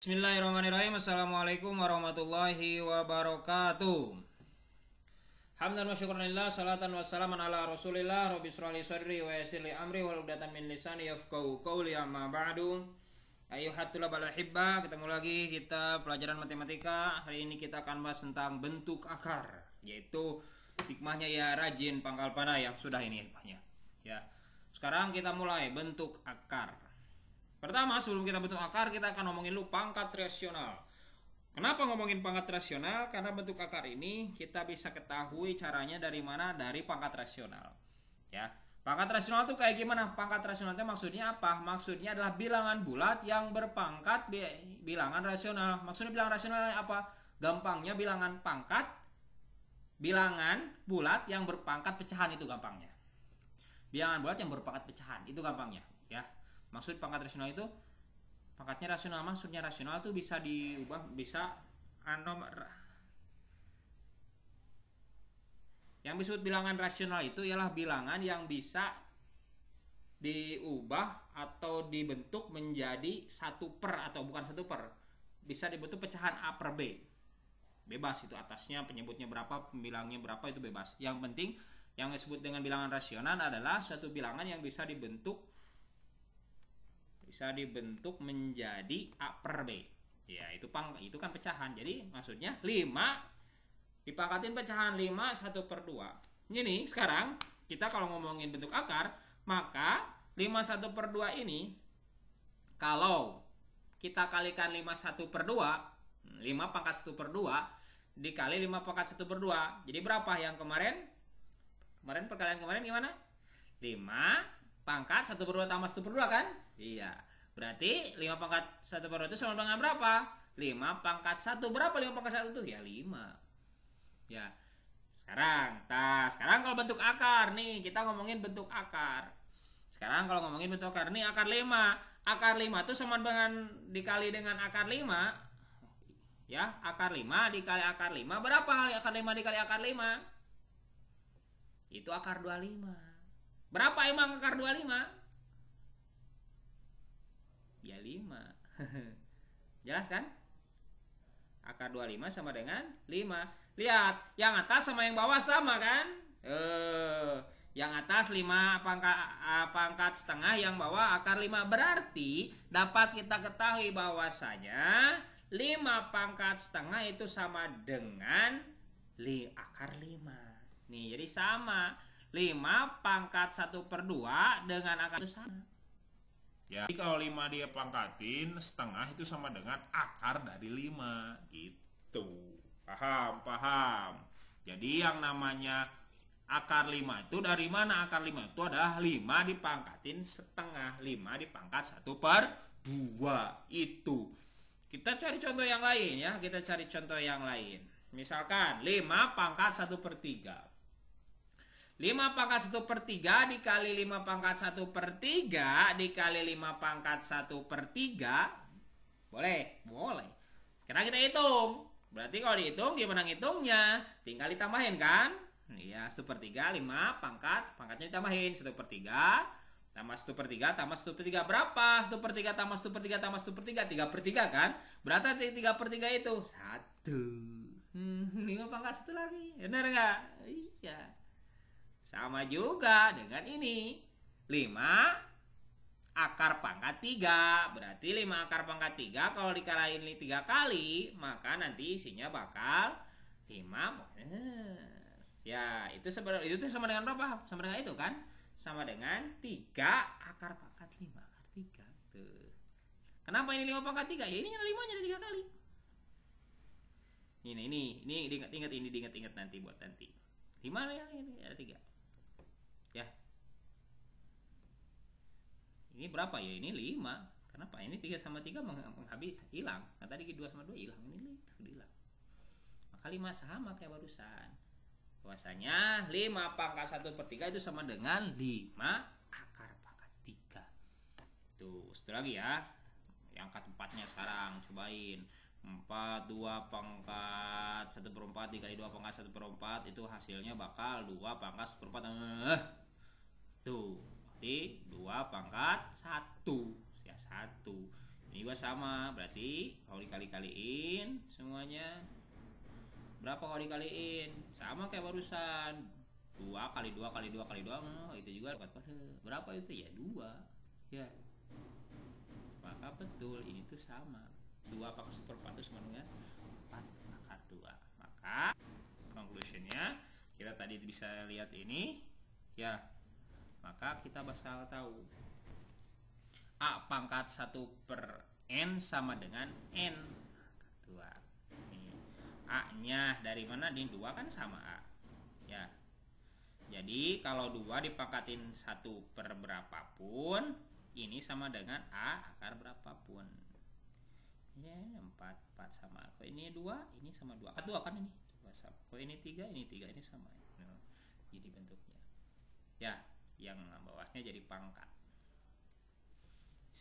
Bismillahirrahmanirrahim. Assalamualaikum warahmatullahi wabarakatuh. Hamdan wa syukuranillah, salatan wa salaman ala rasulillah. Rabbi shrahli sadri wa yassir li amri wa hludatan min lisani yafqahu qawli, amma ba'du. Ayyuhat tulabal ahibba, ketemu lagi kita pelajaran matematika. Hari ini kita akan bahas tentang bentuk akar, yaitu hikmahnya ya rajin pangkal panah, yang sudah ini hikmahnya. Ya. Sekarang kita mulai bentuk akar. Pertama, sebelum kita bentuk akar, kita akan ngomongin dulu pangkat rasional. Kenapa ngomongin pangkat rasional? Karena bentuk akar ini kita bisa ketahui caranya dari mana? Dari pangkat rasional. Ya, pangkat rasional itu kayak gimana? Pangkat rasional itu maksudnya apa? Maksudnya adalah bilangan bulat yang berpangkat bilangan rasional. Maksudnya bilangan rasional apa? Gampangnya bilangan pangkat bilangan bulat yang berpangkat pecahan, itu gampangnya. Bilangan bulat yang berpangkat pecahan, itu gampangnya, ya. Maksud pangkat rasional itu pangkatnya rasional, maksudnya rasional itu bisa diubah, bisa yang disebut bilangan rasional itu ialah bilangan yang bisa diubah atau dibentuk menjadi 1/, atau bukan 1/, bisa dibentuk pecahan A per B. Bebas itu, atasnya penyebutnya berapa, pembilangnya berapa, itu bebas. Yang penting yang disebut dengan bilangan rasional adalah suatu bilangan yang bisa dibentuk menjadi A per B. Ya, itu kan pecahan. Jadi maksudnya 5 dipangkatin pecahan 5 1/2. Ini sekarang kita kalau ngomongin bentuk akar, maka 5 1/2 ini kalau kita kalikan 5 1/2, 5 pangkat 1/2 dikali 5 pangkat 1/2. Jadi berapa yang kemarin? Perkalian kemarin gimana? 5 pangkat 1/2 tambah 1/2 kan? Iya. Berarti 5 pangkat 1/2 itu sama dengan berapa? 5 pangkat 1. Berapa 5 pangkat 1 itu? Ya 5. Ya. Sekarang kalau bentuk akar nih, kita ngomongin bentuk akar. Sekarang kalau ngomongin bentuk akar nih, akar 5. Akar 5 itu sama dengan dikali dengan akar 5. Ya, akar 5 dikali akar 5. Berapa akar 5 dikali akar 5? Itu akar 25. Berapa emang akar 25? Ya 5. Jelas kan? Akar 25 sama dengan 5. Lihat, yang atas sama yang bawah sama kan? Yang atas 5 pangkat setengah, yang bawah akar 5. Berarti dapat kita ketahui bahwasanya 5 pangkat setengah itu sama dengan akar 5. Nih, jadi sama. 5 pangkat 1/2 dengan akar itu sama. Ya, jadi kalau 5 dia pangkatin setengah itu sama dengan akar dari 5 gitu. Paham? Jadi yang namanya akar 5 itu dari mana? Akar 5 itu adalah 5 dipangkatin setengah, 5 dipangkat 1/2 itu. Kita cari contoh yang lain ya, Misalkan 5 pangkat 1/3. 5 pangkat 1/3 dikali 5 pangkat 1/3 dikali 5 pangkat 1/3. Boleh. Sekarang kita hitung. Berarti kalau dihitung gimana ngitungnya? Tinggal ditambahin kan? Iya, 1/3, 5 pangkatnya ditambahin 1/3 tambah 1/3 tambah 1/3. Berapa 1/3 tambah 1/3 tambah 1/3? 3/3 kan? Berarti 3/3 itu 1. 5 pangkat 1 lagi. Benar nggak? Iya. Sama juga dengan ini. 5 akar pangkat 3. Berarti 5 akar pangkat 3 kalau dikaliin 3 kali, maka nanti isinya bakal 5. Ya, itu sama dengan berapa? Sama dengan itu kan? Sama dengan 3 akar pangkat 5. Akar 3. Tuh. Kenapa ini 5 pangkat 3? Ya ini 5-nya ada 3 kali. Ini diingat nanti buat nanti. 5 ya, ini ada 3. Ya. Ini berapa ya? Ini 5. Kenapa? Ini 3 sama 3 hilang. Kan tadi 2 sama 2 hilang. Ini hilang. Maka 5 sama kayak barusan. Bahwasanya 5 pangkat 1/3 itu sama dengan 5 akar pangkat 3. Tuh, satu lagi ya. Yang angka 4-nya sekarang cobain. 4 2 pangkat 1/4 dikali 2 pangkat 1/4 itu hasilnya bakal 2 pangkat 1/4. Tuh, berarti 2 pangkat 1 ya 1. Ini juga sama, berarti kalau dikali-kaliin semuanya berapa kalau dikaliin? Sama kayak barusan. 2 kali 2 kali 2 kali 2 itu juga berapa itu ya? 2. Ya. Maka betul ini tuh sama. 2 apakah seperempat itu sama dengan 4 pangkat 2. Maka conclusionnya kita tadi bisa lihat ini ya. Maka kita bakal tahu A pangkat 1 per N sama dengan N pangkat 2. A nya dari mana? Di 2 kan sama A ya. Jadi kalau 2 dipangkatin 1 per berapapun, ini sama dengan A akar berapapun ya. 4 sama. Kok ini 2, ini sama 2 akar 2 kan ini. Kok ini 3, ini 3, ini sama. Jadi bentuknya ya, yang bawahnya jadi pangkat.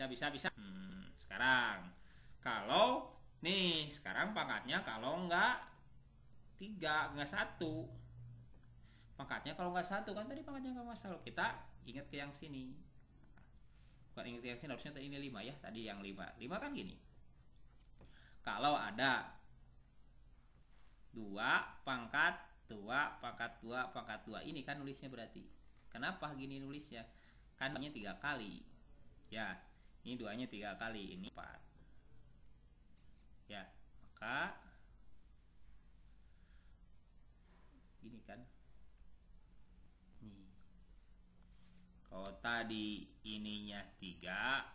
Bisa. Sekarang kalau nih, sekarang pangkatnya kalau enggak 3, enggak 1. Pangkatnya kalau enggak 1 kan tadi pangkatnya enggak masalah. Kita ingat ke yang sini. Bukan ingat ke yang sini, harusnya ini 5 ya. Tadi yang 5. 5 kan gini. Kalau ada 2 pangkat 2 pangkat 2 pangkat 2 ini kan nulisnya berarti. Kenapa gini nulisnya? Kan 3 kali. Ya, ini 2-nya 3 kali, ini 4. Ya, maka gini kan. Nih. Kalau tadi ininya 3,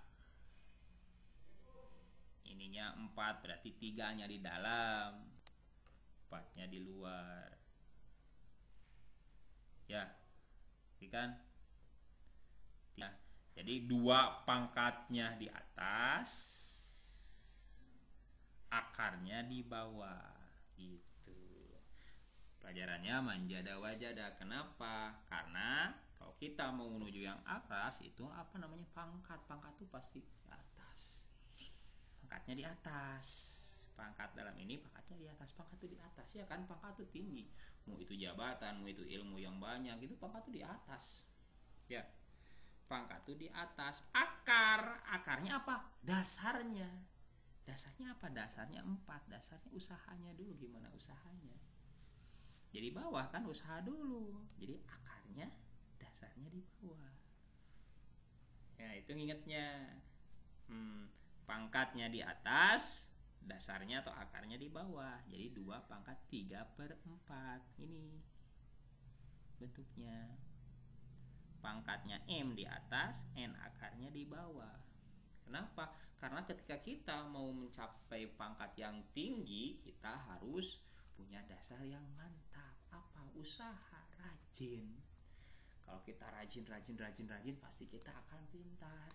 ininya 4, berarti 3-nya di dalam, 4-nya di luar. Ya. Kan? Ya. Jadi 2 pangkatnya di atas, akarnya di bawah gitu. Pelajarannya manjada wajada. Kenapa? Karena kalau kita mau menuju yang atas itu apa namanya? Pangkat itu pasti di atas. Pangkatnya di atas. Pangkat dalam ini pangkatnya di atas. Pangkat itu di atas ya kan, pangkat itu tinggi. Mau itu jabatan, mau itu ilmu yang banyak, itu pangkat itu di atas. Ya. Pangkat itu di atas. Akarnya apa? Dasarnya apa? Dasarnya 4. Dasarnya usahanya dulu. Gimana usahanya? Jadi bawah kan usaha dulu. Jadi akarnya, dasarnya di bawah. Ya itu ingatnya. Pangkatnya di atas, dasarnya atau akarnya di bawah. Jadi 2 pangkat 3 per 4. Ini bentuknya. Pangkatnya M di atas, N akarnya di bawah. Kenapa? Karena ketika kita mau mencapai pangkat yang tinggi, kita harus punya dasar yang mantap. Apa? Usaha, rajin. Kalau kita rajin, pasti kita akan pintar.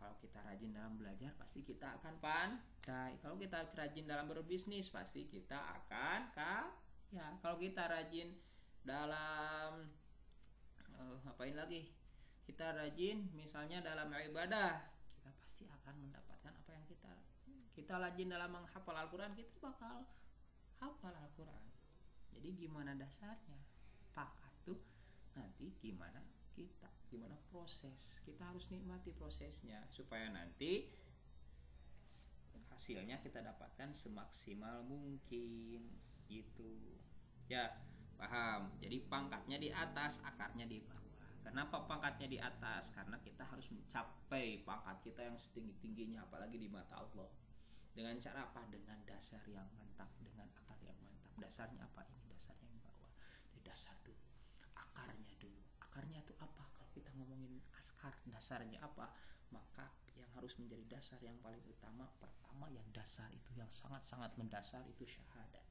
Kalau kita rajin dalam belajar, pasti kita akan pandai. Kalau kita rajin dalam berbisnis, pasti kita akan kaya. Kalau kita rajin dalam ngapain lagi? Kita rajin misalnya dalam ibadah, kita pasti akan mendapatkan apa yang kita rajin dalam menghafal Al-Quran, kita bakal hafal Al-Quran. Jadi gimana dasarnya? Pangkat tuh nanti gimana proses. Kita harus nikmati prosesnya supaya nanti hasilnya kita dapatkan semaksimal mungkin gitu. Ya, paham. Jadi pangkatnya di atas, akarnya di bawah. Kenapa pangkatnya di atas? Karena kita harus mencapai pangkat kita yang setinggi-tingginya, apalagi di mata Allah. Dengan cara apa? Dengan dasar yang mantap, dengan akar yang mantap. Dasarnya apa? Ini dasarnya yang bawah. Di dasar dulu. Akarnya dulu. Akarnya itu apa? Kalau kita ngomongin akar, dasarnya apa? Maka yang harus menjadi dasar yang paling utama, pertama yang dasar itu, yang sangat-sangat mendasar itu syahadat.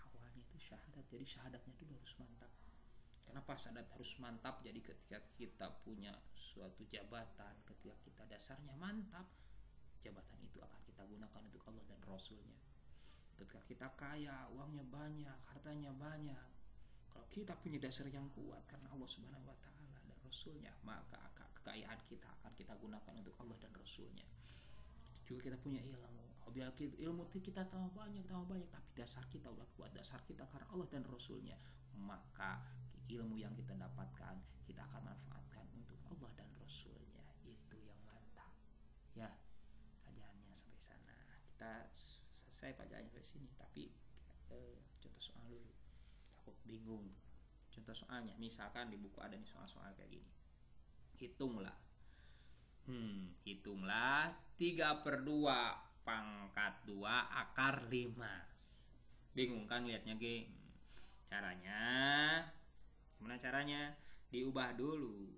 Awalnya itu syahadat. Jadi syahadatnya dulu harus mantap. Kenapa syahadat harus mantap? Jadi ketika kita punya suatu jabatan, ketika kita dasarnya mantap, jabatan itu akan kita gunakan untuk Allah dan Rasulnya. Ketika kita kaya, uangnya banyak, hartanya banyak, kalau kita punya dasar yang kuat karena Allah Subhanahu wa Ta'ala dan Rasulnya, maka kekayaan kita akan kita gunakan untuk Allah dan Rasulnya. Juga kita punya ilmu kita tambah banyak, tapi dasar kita udah kuat, dasar kita karena Allah dan Rasulnya, maka ilmu yang kita dapatkan kita akan manfaatkan untuk Allah dan Rasulnya. Itu yang mantap. Ya, pelajarannya sampai sana. Kita selesai pelajarannya sampai sini, tapi contoh soal dulu. Takut bingung. Contoh soalnya, misalkan di buku ada nih soal-soal kayak gini. Hitunglah. Hitunglah 3/2 pangkat 2 akar 5. Bingung kan liatnya, geng? Gimana caranya? Diubah dulu.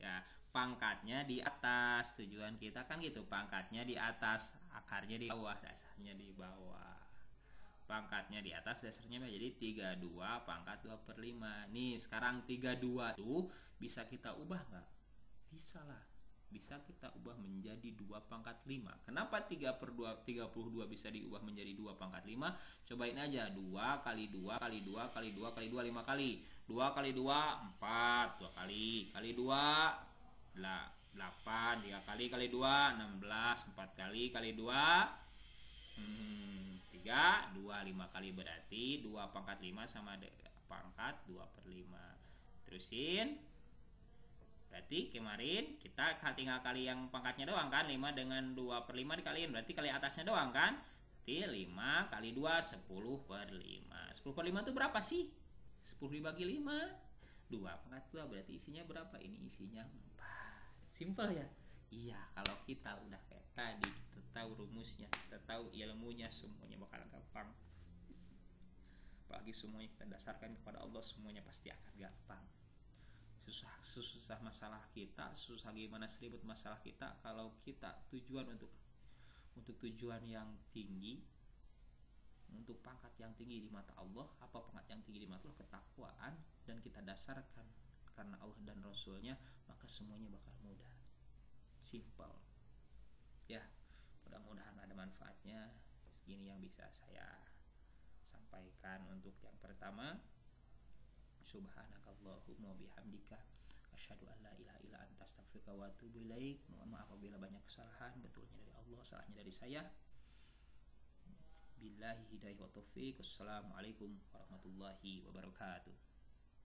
Ya, pangkatnya di atas. Tujuan kita kan gitu, pangkatnya di atas, akarnya di bawah, dasarnya di bawah. Pangkatnya di atas, dasarnya jadi 32 pangkat 2/5. Nih, sekarang 32 tuh bisa kita ubah nggak? Bisa lah. Bisa kita ubah menjadi 2/5. Kenapa 32 bisa diubah menjadi 2/5? Cobain aja. 2 kali 2 kali 2 kali 2 kali 2 5 kali. 2 kali 2 4. 2 kali 2 8. 3 kali 2 16. 4 kali 2 3 2 5 kali, berarti 2/5 sama pangkat 2/5. Terusin. Berarti kemarin kita tinggal kali yang pangkatnya doang kan, 5 dengan 2/5 dikaliin, berarti kali atasnya doang kan. Berarti 5 kali 2 10/5. 10/5 itu berapa sih? 10 dibagi 5 2/2, berarti isinya berapa? Ini isinya 4. Simpel ya? Iya, kalau kita udah kayak tadi, kita tahu rumusnya, kita tahu ilmunya, semuanya bakal gampang. Apalagi semuanya kita dasarkan kepada Allah, semuanya pasti akan gampang. Susah masalah kita, susah gimana seribut masalah kita, kalau kita tujuan untuk tujuan yang tinggi, untuk pangkat yang tinggi di mata Allah. Apa pangkat yang tinggi di mata Allah? Ketakwaan, dan kita dasarkan karena Allah dan Rasulnya, maka semuanya bakal mudah. Simple ya. Mudah-mudahan ada manfaatnya. Segini yang bisa saya sampaikan untuk yang pertama. Subhanakallahumma bihamdika asyhadu an la ilaha illa anta astaghfiruka wa atubu ilaik. Mohon maaf apabila banyak kesalahan, betulnya dari Allah, salahnya dari saya. Billahi hidayah wa taufiq. Wassalamualaikum warahmatullahi wabarakatuh.